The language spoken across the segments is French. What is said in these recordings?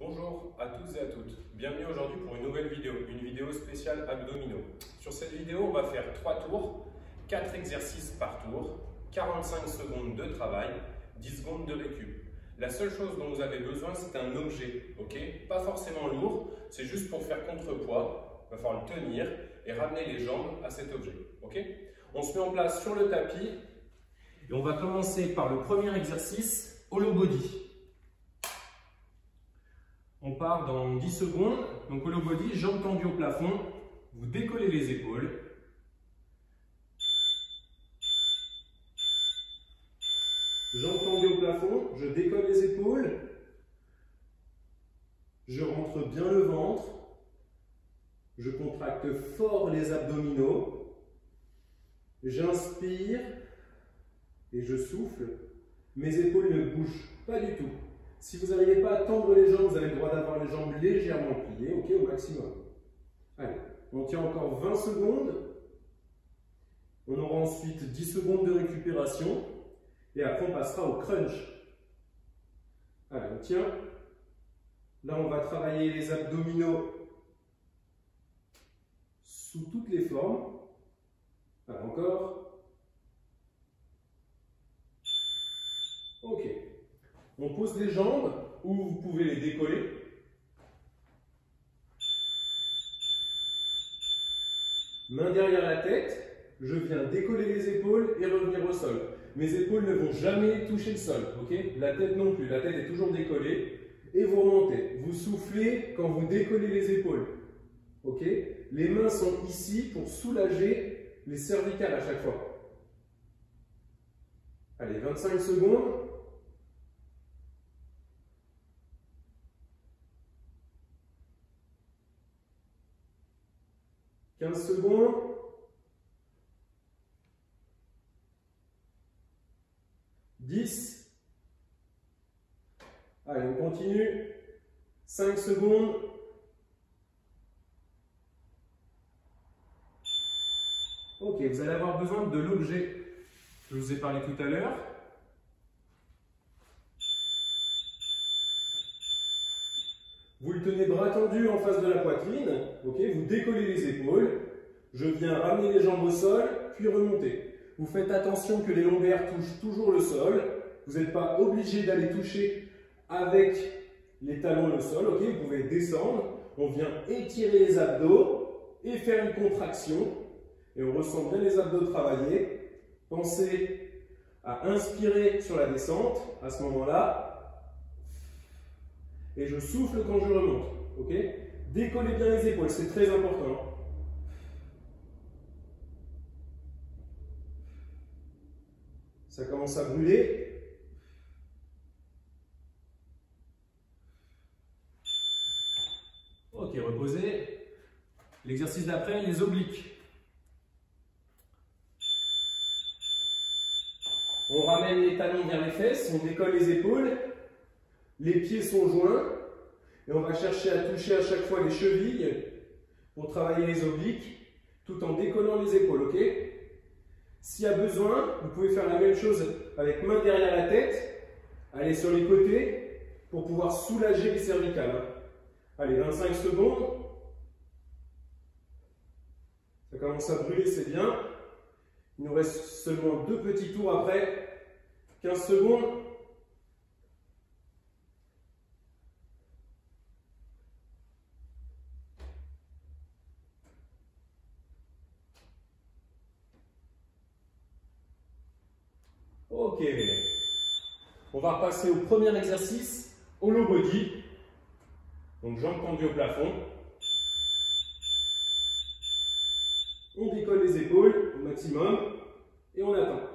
Bonjour à tous et à toutes, bienvenue aujourd'hui pour une nouvelle vidéo, une vidéo spéciale abdominaux. Sur cette vidéo, on va faire 3 tours, 4 exercices par tour, 45 secondes de travail, 10 secondes de récup. La seule chose dont vous avez besoin, c'est un objet, ok? Pas forcément lourd, c'est juste pour faire contrepoids, il va falloir le tenir et ramener les jambes à cet objet, ok? On se met en place sur le tapis et on va commencer par le premier exercice, hollow body. On part dans 10 secondes, donc hollow body, jambes tendues au plafond, vous décollez les épaules. Jambes tendues au plafond, je décolle les épaules, je rentre bien le ventre, je contracte fort les abdominaux, j'inspire et je souffle, mes épaules ne bougent pas du tout. Si vous n'arrivez pas à tendre les jambes, vous avez le droit d'avoir les jambes légèrement pliées, ok, au maximum. Allez, on tient encore 20 secondes. On aura ensuite 10 secondes de récupération. Et après, on passera au crunch. Allez, on tient. Là, on va travailler les abdominaux sous toutes les formes. Allez, encore. Ok. On pose les jambes ou vous pouvez les décoller. Main derrière la tête, je viens décoller les épaules et revenir au sol. Mes épaules ne vont jamais toucher le sol, ok? La tête non plus, la tête est toujours décollée. Et vous remontez. Vous soufflez quand vous décollez les épaules, ok? Les mains sont ici pour soulager les cervicales à chaque fois. Allez, 25 secondes. 15 secondes. 10. Allez, on continue. 5 secondes. Ok, vous allez avoir besoin de l'objet que je vous ai parlé tout à l'heure. Vous le tenez bras tendu en face de la poitrine, ok, vous décollez les épaules, je viens ramener les jambes au sol, puis remonter. Vous faites attention que les lombaires touchent toujours le sol, vous n'êtes pas obligé d'aller toucher avec les talons le sol, ok, vous pouvez descendre, on vient étirer les abdos et faire une contraction, et on ressent bien les abdos travailler. Pensez à inspirer sur la descente, à ce moment-là, et je souffle quand je remonte, ok? Décollez bien les épaules, c'est très important. Ça commence à brûler. Ok, reposez. L'exercice d'après, les obliques. On ramène les talons vers les fesses, on décolle les épaules. Les pieds sont joints et on va chercher à toucher à chaque fois les chevilles pour travailler les obliques tout en décollant les épaules, ok? S'il y a besoin, vous pouvez faire la même chose avec main derrière la tête, aller sur les côtés pour pouvoir soulager les cervicales. Hein. Allez, 25 secondes. Ça commence à brûler, c'est bien. Il nous reste seulement 2 petits tours après. 15 secondes. Ok, on va passer au premier exercice, hollow body. Donc jambes tendues au plafond. On décolle les épaules au maximum et on attend.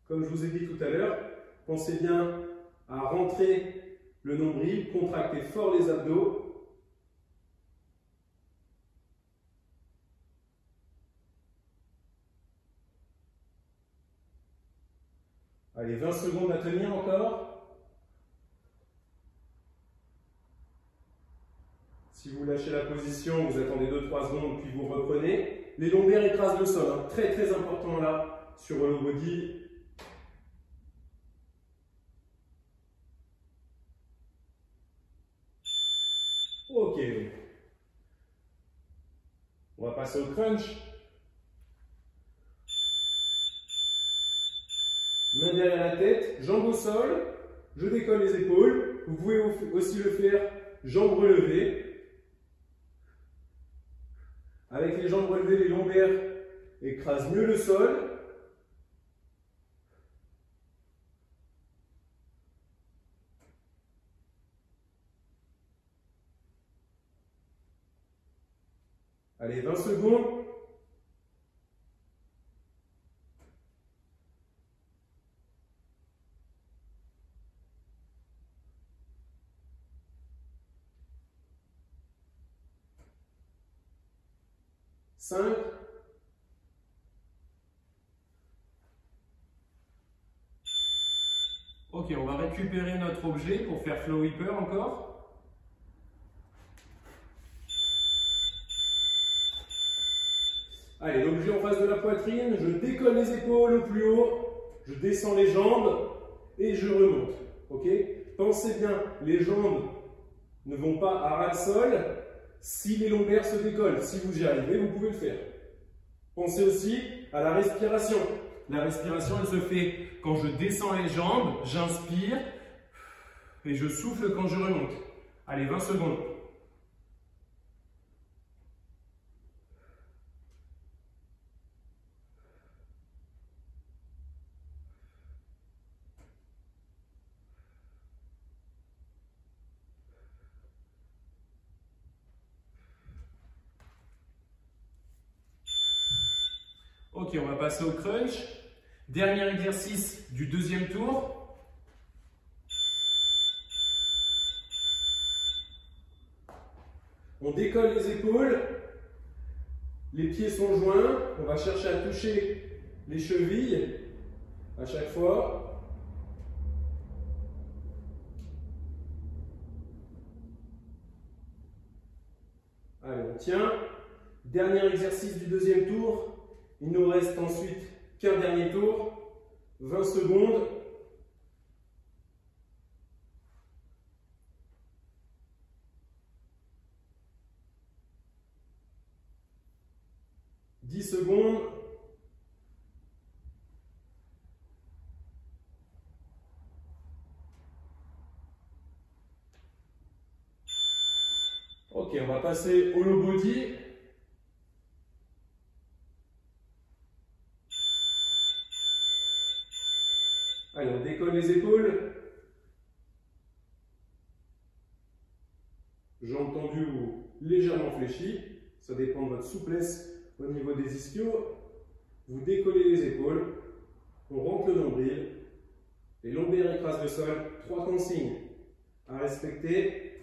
Comme je vous ai dit tout à l'heure, pensez bien à rentrer le nombril, contracter fort les abdos. Allez, 20 secondes à tenir encore. Si vous lâchez la position, vous attendez 2-3 secondes, puis vous reprenez. Les lombaires écrasent le sol, hein. Très très important là, sur hollow body. passer au crunch. Main derrière la tête, jambes au sol, je décolle les épaules. Vous pouvez aussi le faire jambes relevées. Avec les jambes relevées, les lombaires écrasent mieux le sol. Allez, 20 secondes. Cinq. Ok, on va récupérer notre objet pour faire flow whipper encore. Allez, l'objet en face de la poitrine, je décolle les épaules au plus haut, je descends les jambes et je remonte. Ok? Pensez bien, les jambes ne vont pas à ras le sol si les lombaires se décollent. Si vous y arrivez, vous pouvez le faire. Pensez aussi à la respiration. La respiration, elle se fait quand je descends les jambes, j'inspire et je souffle quand je remonte. Allez, 20 secondes. Ok, on va passer au crunch. Dernier exercice du deuxième tour. On décolle les épaules. Les pieds sont joints. On va chercher à toucher les chevilles à chaque fois. Allez, on tient. Dernier exercice du deuxième tour. Il nous reste ensuite qu'un dernier tour. 20 secondes. Secondes. Ok, on va passer au low body. Allez, on décolle les épaules. Jambes tendues ou légèrement fléchies. Ça dépend de votre souplesse au niveau des ischios. Vous décollez les épaules. On rentre le nombril. Les lombaires écrasent le sol. 3 consignes à respecter.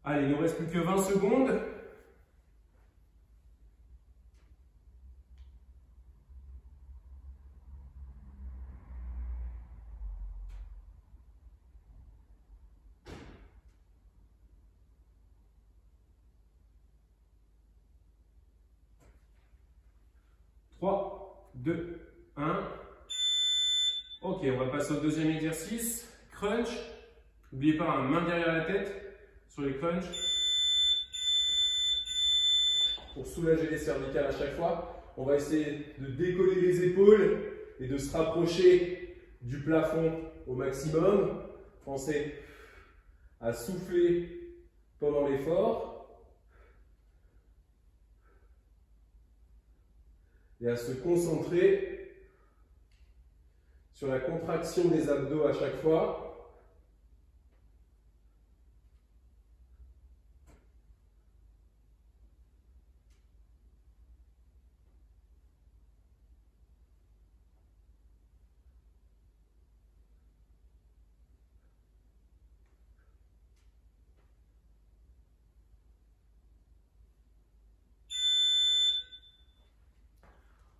Allez, il ne nous reste plus que 20 secondes. Trois, 2, 1. Ok, on va passer au deuxième exercice. Crunch. N'oubliez pas, main derrière la tête sur les crunchs. Pour soulager les cervicales à chaque fois, on va essayer de décoller les épaules et de se rapprocher du plafond au maximum. Pensez à souffler pendant l'effort et à se concentrer sur la contraction des abdos à chaque fois.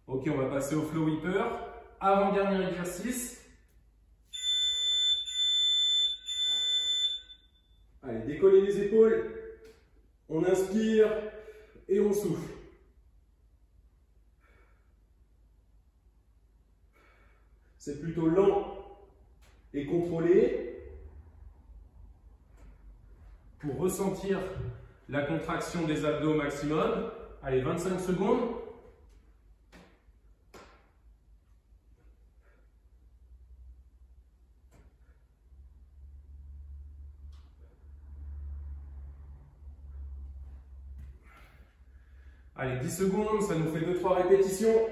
Ok, on va passer au flow whipper. Avant-dernier exercice. Allez, décollez les épaules. On inspire et on souffle. C'est plutôt lent et contrôlé pour ressentir la contraction des abdos au maximum. Allez, 25 secondes. Allez, 10 secondes, ça nous fait 2-3 répétitions.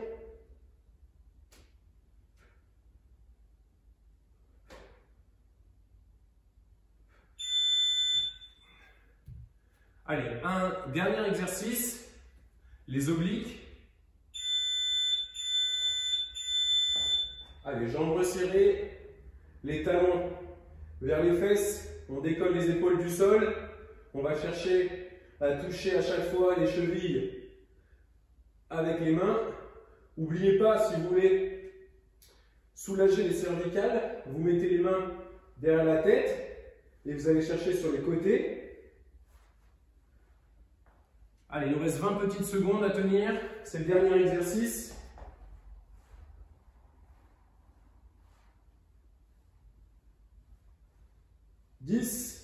Allez, un dernier exercice, les obliques. Allez, jambes resserrées, les talons vers les fesses, on décolle les épaules du sol. On va chercher à toucher à chaque fois les chevilles avec les mains. N'oubliez pas, si vous voulez soulager les cervicales, vous mettez les mains derrière la tête et vous allez chercher sur les côtés. Allez, il nous reste 20 petites secondes à tenir. C'est le dernier exercice. « 10 »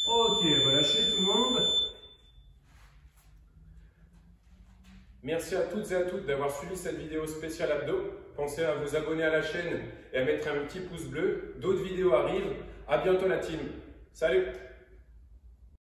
Ok, relâchez tout le monde. Merci à toutes et à toutes d'avoir suivi cette vidéo spéciale abdos. Pensez à vous abonner à la chaîne et à mettre un petit pouce bleu. D'autres vidéos arrivent. À bientôt la team. Salut!